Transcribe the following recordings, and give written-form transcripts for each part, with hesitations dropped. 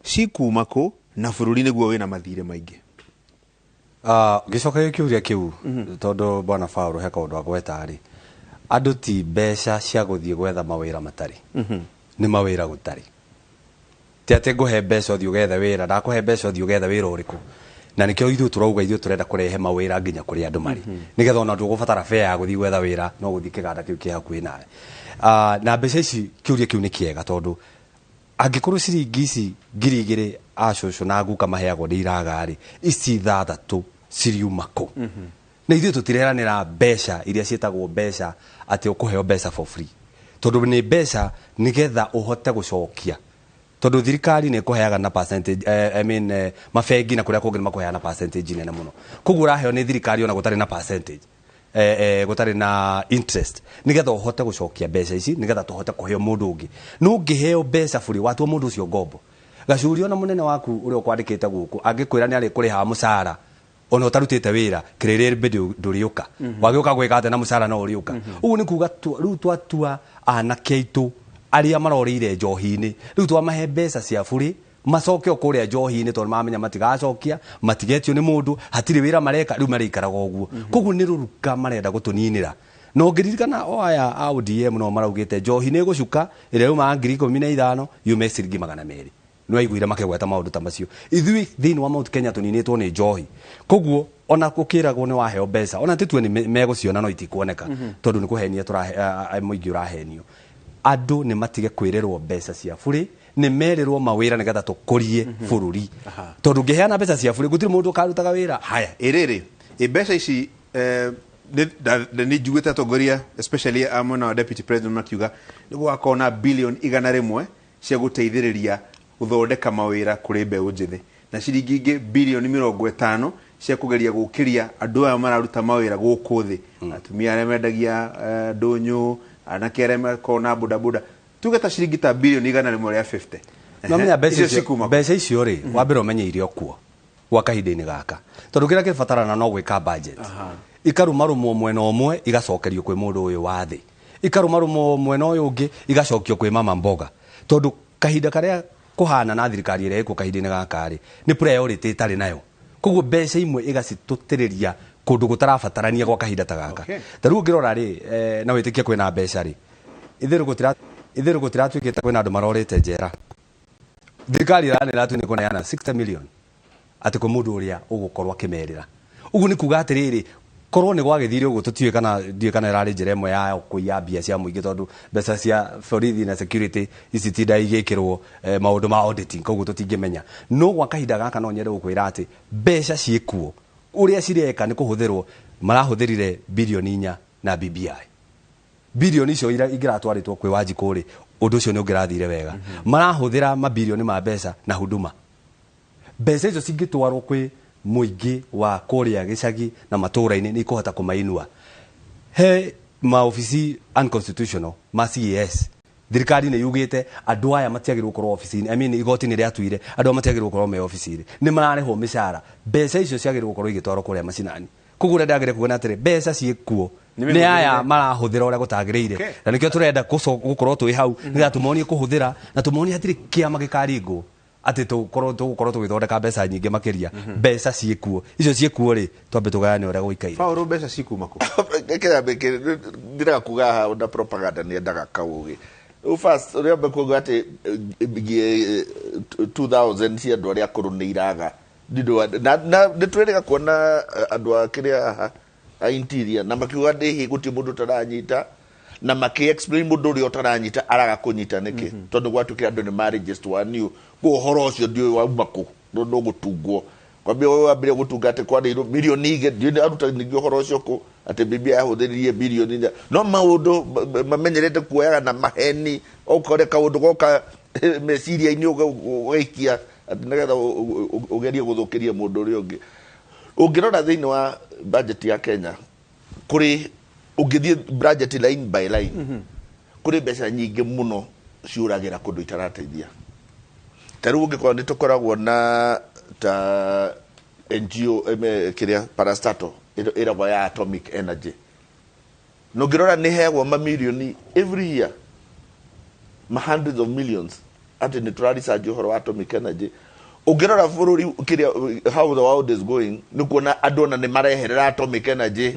cikuma ku na bururi niguo wina mathire maingi. Gicoka kiuria kiu tondu bwana Fauru heka undu agweta ri andu ti mbeca cia guthie gwetha mawira matari ni mawira gutari ti ate nguhe mbeca uthie ugetha wira ndakuhe mbeca uthie ugetha wira uriku na nikio ithu turauga ithu turenda kurehe mawira nginya kuri andu mari nigetha ona ndugubatara fare ya guthie gwetha wira no guthie kiganda kiu ki hakuhi nawe na mbeca ici kiuria kiu ni kiega tondu angikorwo ciringi ici ngiri igiri acucu na guka maheagwo ni iraga ri ici thathatu ciriumako na ithuĩ tũtireranĩra mbeca iria ciĩtagwo mbeca atĩ ũkũheo mbeca for free tondũ nĩ mbeca nĩgetha ũhote gũcokia tondũ thirikari nĩ ĩkũheaga na percentage mabengi na kũrĩa kũngĩ nĩ makũheaga na percentage nene mũno koguo ũraheo nĩ thirikari ona gũtarĩ na percentage gũtarĩ na interest nĩgetha ũhote gũcokia mbeca ici nĩgetha tũhote kũheo mũndũ ũngĩ no ũngĩheo mbeca bure watua mũndũ ũcio ngombo gacuri ona mũnene waku ũrĩa ũkwandĩkĩte gũkũ angĩkwĩra nĩ arĩ kũrĩha mũcara ona utarutite wira kirere bidi nduriuka wagiuka gwikate na musara no uriuka ugu ni kuga riu twatua anake aitu aria marorire njohi-ini riu twamahe mbeca cia buri macoke okuria njohi-ini tondu mamenya matigacokia matigetio ni mundu hatiri wira mareka riu marikaraga uguo koguo ni ruruka marenda gutuninira no ngiririkana o aya a ODM no maraugite njohi ni gucuka iria uma 15,000 yume ciringi 200 no aiguire makegweta maundu ta macio ithui thiini wa Mount Kenya tuninitwo ni njohi koguo ona gukiragwo ni waheo mbeca ona titue ni meguciona no itikuoneka tondu ni kuhenia muingi urahenio andu ni matige kwirerwo mbeca cia buri ni merirwo mawira nigetha tukurie bururi tondu ngiheana mbeca cia buri gutiri mundu ukarutaga wira haya iriri mbeca ici ni njugite atongoria especially amona wa deputy president makiuga ni gwakona billion 100 cia guteithiriria guthondeka mawira kuri mbeũ njithi na ciringi ingi bilioni 50 cia kugeria gukiria andu aya mararuta mawira guku thi atumia arĩa mendagia ndũnyũ anake arĩa makona bodaboda tugeta ciringi ta bilioni 100 ya 50 no menya mbeca icio ri wambere umenye irio kuo gwa kahinda-inĩ gaka tondu kira kibatarana no gwika budget ikarumarumwo mwena umwe igacokerio kwi mundu uyu wa thi ikarumarumwo mwena uyu ungi igacokio kwi mama mboga tondu kahinda karia kuhana na thirikari ire iko kahinda-inĩ gaka ri ni priority itari nayo koguo mbeca imwe igacitutiriria kundu gutarabatarania gwa kahinda ta gaka tariu ngirora ri na witikie kwina mbeca ri ithiru gutiratuikite kwina andu marorite njera thirikari iranira tu ni kuneana 60 million ati ku mundu uria ugukorwa kimerira ugu ni kuga atiriri korwo ni gwagithire ugu tutiwe kana ndiye kana irari njira imwe ya kuiya mbia cia muingi tondu mbeca cia borithi na security ici tinda igikirwo maundu ma auditing koguo tutingimenya no gwa kahinda gaka no nyende gukwira ati mbeca ciekuo uria cireka ni kuhuthirwo marahuthirire bilioni 4 na BBI bilioni icio ingiratwaritwo kwi Wanjiku ri undu ucio ni ungirathire wega marahuthira mabilioni ma mbeca na huduma mbeca icio cingitwarwo kwi muingi wa kuria gicagi na matura-ini ni kuhota kumainua he maofici unconstitutional ma CES thirikari ni yugite andu aya matiagirwo korwo office-ini igoti ni riatuire andu matiagirwo korwo me office-ini ni mararehwo mishara mbeca icio ciagirwo korwo igitwarwo kuria macinani kugura ndagire kugana atire mbeca ciekuo ni aya marahuthira uria gutagirire na nikio turenda gukorwo twi hau nigetha tumonie kuhuthira na tumonie hatiri kiama gikaringwo ati tukorwo tugithondeka mbeca nyingi makiria mbeca ciekuo icio ciekuo ri twambe tugayane uria guikaire Fauru mbeca cikuma ku ekera beke ndira kuga onda propaganda ni ndaga kaugi first uria bekuga ati 2000 cia andu aria kuru ni iraga ndido na nitwirega kuona andu akiria a interior na makiuga ndihi guti mundu taranyita na maki explain mundu uri otaranyita araga kunyita niki tondu gwatukira andu ni marriages to new go horo ucio ndio wa maku no gutungwo kwambia wewe abire gutungate kwa ndio milioni ige ndio aruta nigio horo ucio ku ati bibi ahudhirie bilioni no maundu mamenyerete kuoyaga na maheni okore kaundu goka meciria ini ugikia negetha ugerie guthukiria mundu uri ungi ungirora thiini wa budget ya Kenya kuri ungithie budget line by line kuri mbeca nyingi muno ciuragira kundu itarateithia tariu ungikorwo ni tukoragwo na ta NGO kiria parastatal ira ya atomic energy no ngirora ni heagwo mamilioni every year hundreds of millions ati ni turarisaji horo atomic energy ungirora bururi kiria how the world is going ni kuona andu ona ni mareherera atomic energy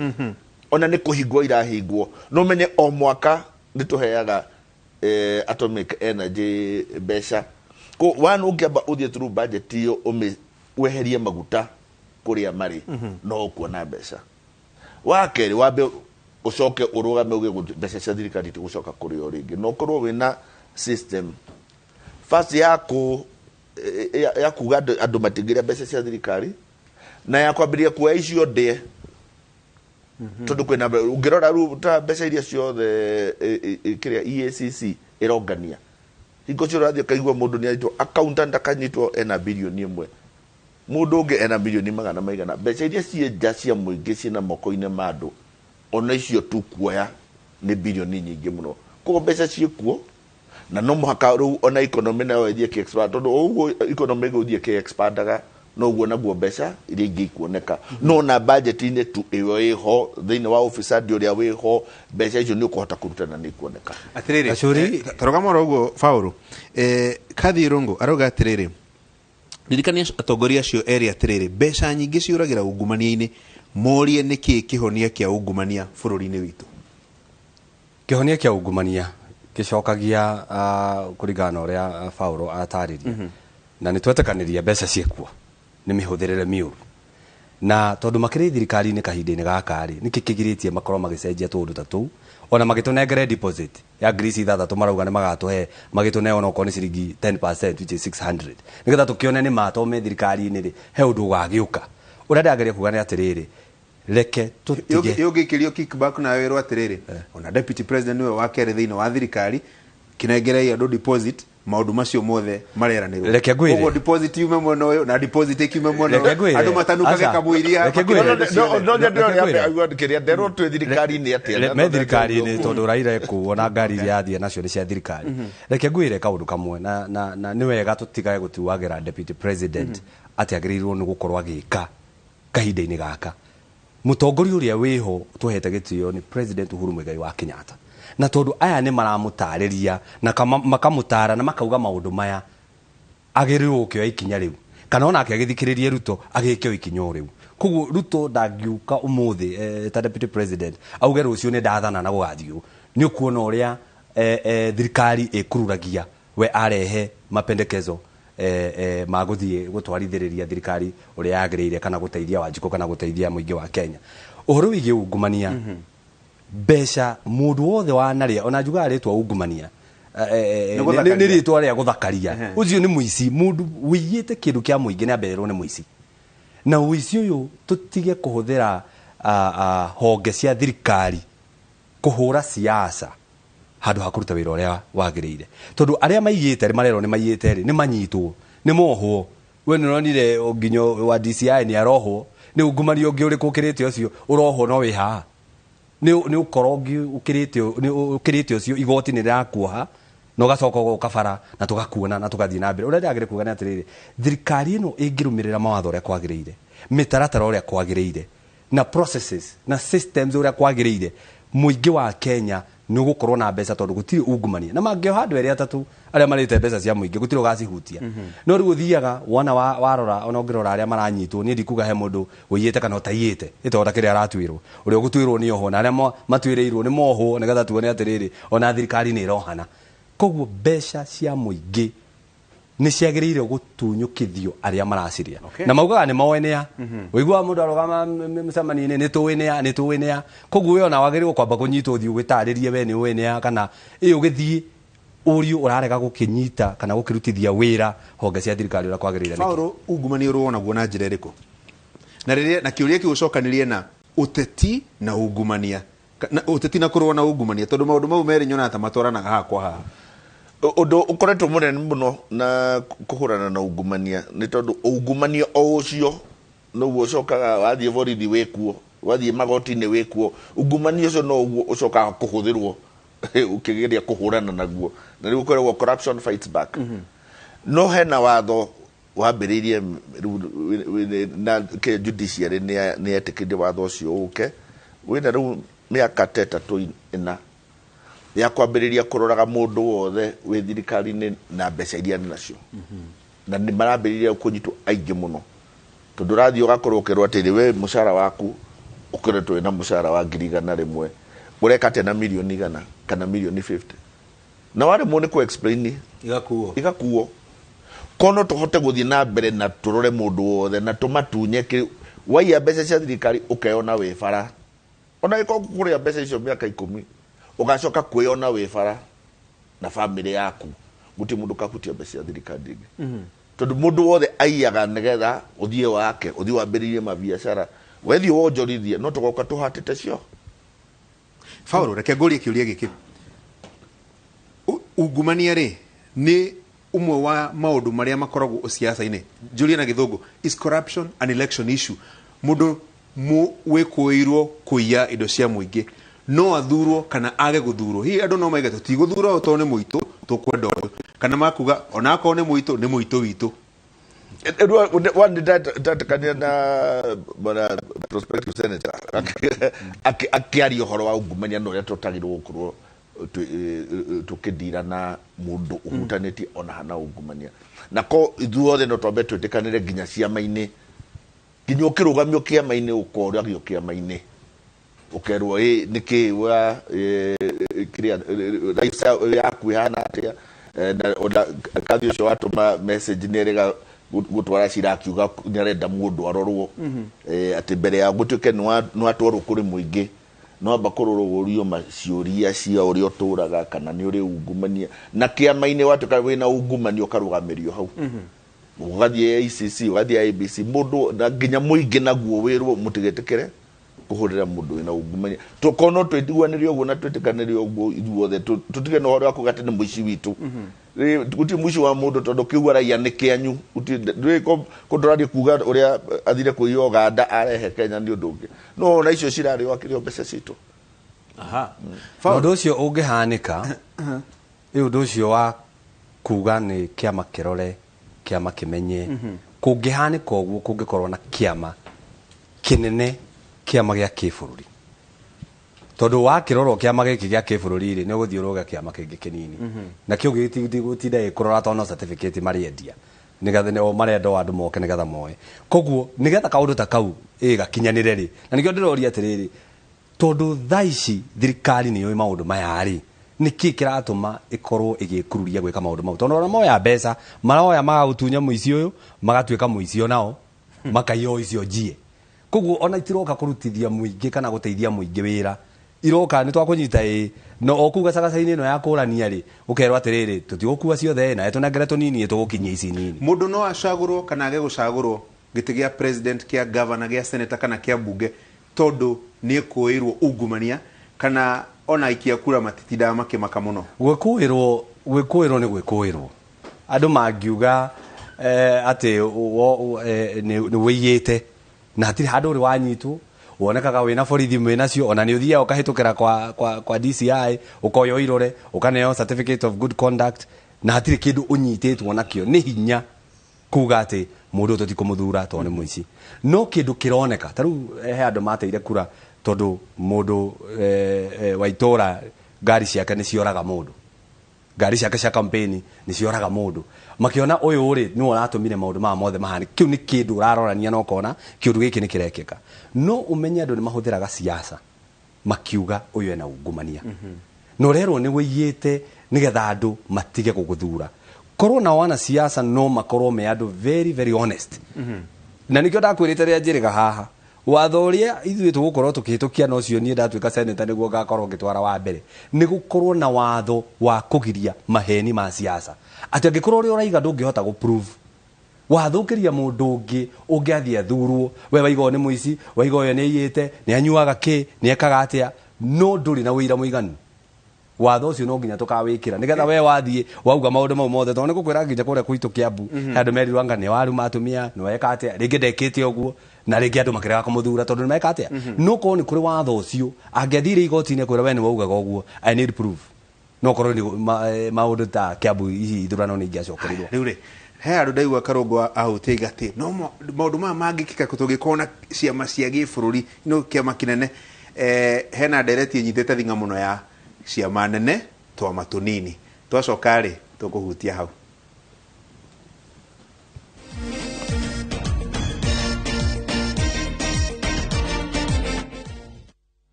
ona ni kuhingwo irahingwo no menye o mwaka ni tuheaga atomic energy besha ko one ungiamba uthie through budget iyo weherie maguta kuria mari no kuona besha wakeri wabe ucoke urugame uge besha cia thirikari gucoka kuri o ringi no korwo wina system first yako ya kuga andu matingiria besha cia thirikari na ya kwambiria kuoya icio ndie tondu kwina ungirora ru ta besha iria ciothe kiria EACC irongania hingo cio rathio kaigwa mundu ni aitwo accountant akanyitwo ena bilioni 1 mundu ungi ena bilioni magana maigana besha iria cia cia muingi cina moko-ini ma andu ona icio tu kuoya ni bilioni nyingi muno ko besha ciekuo na no muhaka ru ona economy nayo ithie ki expand tondu uguo economy go thie ki expandaga no guo naguo besha iria ingi kuoneka no na budget ine tu iyo iho thini wa officers uria wiho besha icio ni ukuhota kurutana ni kuoneka atiriri tarogamora uguo Paulo kathi rungu aroga atiriri ndirikania atongoria cio area atiriri besha nyingi ciuragira ungumania-ini morie niki kihonia kia ungumania bururi-ini witu kihonia kia ungumania gicokagia kuringana uria Paulo atariria na ni twetekaniria besha ciekuo ni mihuthirire miuru na tondu makiri thirikari-ini kahinda-ini gaka ri niki kigiritie makorwo magicenjia tundu ta tuu ona magitunengere deposit ya grisi 3 marauga ni magatuhe magitune ona okoni ciringi 10% which is 600 nigetha tukione ni matome thirikari-ini ri he undu gagiuka uria ndageria kuga ni atiriri reke tutige yogikirio kickback na wero atiriri ona deputy president niwe wakere thini wa thirikari kinengere andu deposit maundu macio mothe mareranirwo reke ngwire ugo deposit yume mwena uyu na deposit ikiume mwena andu matanukage kamuiria no kiria ndero tu thirikari-ini atia me thirikari-ini tondu raira kuona ngari iria athie nacio ni cia thirikari reke ngwire kaundu kamwe na ni wega tutigae gutiwagira deputy president ati agirirwo ni gukorwo agika kahinda-ini gaka mutongoria uria wiho tuhete gitio ni president Uhuru Muigai wa Kenyatta na tondu aya ni maramutariria na makamutara na makauga maundu maya agirirwo kio ikinya riu kana ona akigithikiririe Ruto agikio ikinyo riu kugu Ruto ndagiuka umuthi ta deputy president auge rucio ni ndathana na gugathiu ni ukuona uria thirikari ikururagia we arehe mapendekezo maguthie gutwarithiriria thirikari uria yagirire kana guteithia Wanjiku kana guteithia muingi wa Kenya uhoro wigi ungumania besha mundu wothe wanaria ona juga aritwa ungumania ni ritwa ria guthakaria ucio ni muici mundu wiyite kindu kia muingi ni aberwo ni muici na uici uyu tutige kuhuthira honge cia thirikari kuhura siasa handu hakuruta wira uria wagirire tondu aria maigite ri marero ni maigite ri ni manyitwo ni mohwo we ni ronire nginyo wa DCI ni arohwo ni ungumania ungi uri kukirite ucio urohwo no wi ha ni ukorongi ukirite ucio igoti ni rakuoha no gacoka ukabara na tugakuona na tugathie na mbere uria ndagire kuga ni atiriri thirikari ino ingirumirira mawatho uria kwagirire mitaratara uria kwagirire na processes na systems uria kwagirire muingi wa Kenya ni gukorwo na mbeca tondu gutiri ungumania na mangio handu eri atatu aria marite mbeca cia muingi gutiri ugacihutia no riu thiaga wona warora ona ngirora aria maranyitwo ni ndikuga he mundu wiyite kana utayite itonda kiria aratwirwo uria gutwirwo ni oho na aria matwireirwo ni moho nigetha tuone atiriri ona thirikari ni irohana koguo mbeca cia muingi ni ciagirire gutunyukithio aria maraciria na maugaga ni moenea wigua mundu arogama mcemani-ini ni tuwenea koguo we ona wagirirwo kwamba kunyitwo thiu gitaririe we ni wenea kana iyo githie uriu urarega gukinyita kana gukirutithia wira honge cia thirikari ura kwagirire niki Paulo ungumania uruona guona njira iriku na riria na kiuria kiucokanirie na uteti na ungumania na uteti na kurwo na ungumania tondu maundu mau meri nyona ta matwaranaga ha kwa ha undu ukoretwo munene muno na kuhurana na ungumania ni tondu ungumania o ucio no ucokaga wathie borithi wikuo wathie magoti-ini wikuo ungumania ucio no ucokaga kuhuthirwo ukigeria kuhurana naguo na riu ukoragwo corruption fights back no hena watho wambiririe na ke judiciary ni etikirie watho ucio uke wina riu miaka 3 ina ya kwambĩrĩria kũroraga mũndũ wothe wĩ thirikari-inĩ na mbeca iria nacio na nĩ marambĩrĩria kũnyitwo aingĩ mũno tondũ ũrathiĩ ũgakorwo ũkerwo atĩrĩ we mũcara waku ũkoretwo wĩna mũcara wa 100,000 ũreka atĩa na milioni 100 kana milioni 50 na waremwo nĩ kũ explain igakuo kono tũhote gũthiĩ na mbere na tũrore mũndũ wothe na tũmatunye waiya mbeca cia thirikari ũkeona wĩ bara ona ĩko kũrĩa mbeca icio mĩaka 10 ugacoka kwĩona wĩ bara na famĩlĩ yaku gũtĩ mũndũ kahutia mbeca cia thirikari ĩngĩ tondũ mũndũ wothe aiyaga nĩgetha ũthiĩ wake ũthiĩ wambĩrĩrie mabiacara wethi wonjorithie no tũgoka tũhatĩte cio Fauro reke ngũrie kĩũria gĩkĩ ungumania rĩ nĩ umwe wa maũndũ marĩa makoragwo siasa-inĩ Julia na Githũngũ is corruption an election issue mũndũ wĩkũĩrwo kũiya indo cia mũingĩ no athurwo kana age gũthurwo hihi andũ no maigate tigũthurwo to nĩ mũitũ tũkwenda ũyũ kana makuga ona akorwo nĩ mũitũ witũ one ndatakania na bwana prospective senator akiaria ũhoro wa ungumania no ũrĩa tũtagĩrwo gũkorwo tukidira na mundu uhutanĩtie ona hana ungumania na ko ithuothe no twambe twĩtĩkanĩre nginya ciama-inĩ nginya ũkĩrũgamio kĩama-inĩ ũkoragio kĩama-inĩ ũkerwo nĩkĩ wa kĩrĩa raisa yaku ihana atĩa na ona kathi ũcio watũma message nĩrega gũtwara cira akiuga nĩarenda mũndũ arorwo atĩ mbere ya gũtuĩke nĩ atwarwo kũrĩ mũingĩ no amba kũrorwo maciũria cia ũrĩa ũtũraga kana nĩ ũrĩ ungumania na kĩama-inĩ watuĩka wĩna ungumania ũkarũgamĩrio hau ũgathiĩ ICC ũgathiĩ IBC mũndũ na nginya mũingĩ naguo wĩrwo mũtigetĩkĩre kũhũrĩra mũndũ wĩna ungumania tũkono twĩtiguanĩre ũguo na twĩtĩkanĩre ũguo ithuothe tũtige na ũhoro wa kuga atĩ nĩ mũici witũ gũtirĩ mũici wa mũndũ tondũ kĩu araia nĩ kĩanyu kũndũraria kuga ũrĩa athire kũiya Uganda arehe Kenya nĩ ũndũ ũngĩ no na icio cirarĩ wakĩrio mbeca citũ ũndũ ũcio ũngĩhanĩka ũndũ ũcio wa kuga nĩ kĩama kĩrore kĩama kĩmenye kũngĩhanĩka ũguo kũngĩkorwo na kĩama kĩnene kĩama gĩa kĩbũrũri tondũ wakĩrorwo kĩama gĩkĩ gĩa kĩbũrũri rĩ nĩ ũgũthiĩ ũroga kĩama kĩngĩ kĩnini na kĩu gĩtigũtinda kũrora tondũ no certificate marĩendia nĩgetha o marenda andũ moke nĩgetha moe koguo nĩgetha kaũndũ ta kau gakinyanĩre rĩ na nĩkĩo ndĩroria atĩrĩrĩ tondũ thaa ici thirikari nĩ yũĩ maũndũ maya rĩ nĩkĩ kĩratũma ĩkorwo ĩgĩkururia gwĩka maũndũ mau tondũ ona moya mbeca maroya magagũtunya mũici ũyũ magatuĩka mũici onao makaiya icio njie koguo ona itiroka kũrutithia mũingĩ kana gũteithia mũingĩ wĩra iroka nĩ twakũnyita no okuga cagacainĩ ĩno ya kũrania rĩ ũkerwo atĩrĩrĩ tũtigũkua ciothe na tũnengere tũnini tũgũkinyia ici nini mũndũ no acagũrwo kana age gũcagũrwo gĩtĩ gĩa president kĩa governor gĩa senator kana kĩa mbunge tondũ nĩ kwĩrwo ungumania kana ona aikia kura matitindaga makĩmaka mũno gwĩkũĩrwo nĩ gwĩkũĩrwo andũ mangiuga atĩ nĩ wĩiyĩte na hatirĩ handũ ũrĩ wanyitwo wonekaga wĩna borithi mwĩnacio ona nĩ ũthiaga ũkahĩtũkĩra kwa DCI ũkoywo irore ũkaneo certificate of good conduct na hatirĩ kĩndũ ũnyitĩtwo nakĩo nĩ hinya kuga atĩ mũndũ tũtikũmũthura tondũ nĩ mũici no kĩndũ kĩroneka ta rĩu he andũ mateire kura tondũ mũndũ wa itũra ngari ciake nĩ cioraga mũndũ ngari ciake cia campaign nĩ cioraga mũndũ makĩona ũyũ rĩ nĩ ũratũmire maũndũ maya mothe mahane kĩu nĩ kĩndũ ũrarorania no kona kĩũndũ gĩkĩ nĩ kĩrekĩka no ũmenye andũ nĩ mahũthĩraga siasa makiuga ũyũ ena ungumania na ũrerwo nĩ wĩiyĩte nĩgetha andũ matige gũgũthura korwo na wana siasa no makorwo me andũ very very honest na nĩkĩo ndakwĩrĩte rĩrĩa njĩrĩga haha watho ũrĩa ithuĩ tũgũkorwo tũkĩhĩtũkia no cio niĩ ndatuĩka senator nĩguo ngakorwo ngĩtwara wa mbere nĩ gũkorwo na watho wa kũgiria maheni ma siasa atĩ angĩkorwo ũrĩa ũraiga ndũngĩhota gũprove wathũkĩria mũndũ ũngĩ ũngĩathiĩ athurwo we waiga nĩ mũici waiga ũyũ nĩ aiyĩte nĩ anyuaga kĩ nĩ ekaga atĩa no ndũrĩ na wĩira mũiganu watho ũcio no nginya tũkawĩkĩra nĩgetha we wathiĩ wauga maũndũ mau mothe tondũ nĩ gũkwĩra nginya kũrĩa gwitũ Kĩambu andũ merirwo anga nĩ waruma atumia nĩ weka atĩa rĩngĩ ndekĩte ũguo na rĩngĩ andũ makĩrega kũmũthura tondũ nĩ meka atĩa no korwo nĩ kũrĩ watho ũcio angĩathire igoti-inĩ kwĩra we nĩ waugaga ũguo I need proof no korwo nĩ maũndũ ta Kĩambu ici ithurano nĩ ingĩacokerirwo rĩu rĩ he andũ ndaigua Karũngũ ahũtĩiga atĩ no maũndũ maya mangĩkĩka tũngĩkorwo na ciama cia gĩbũrũri no kĩama kĩnene hena ndereti nyitĩte thing'a mũno ya ciama nene twama tunini twacoka ri tukuhutia hau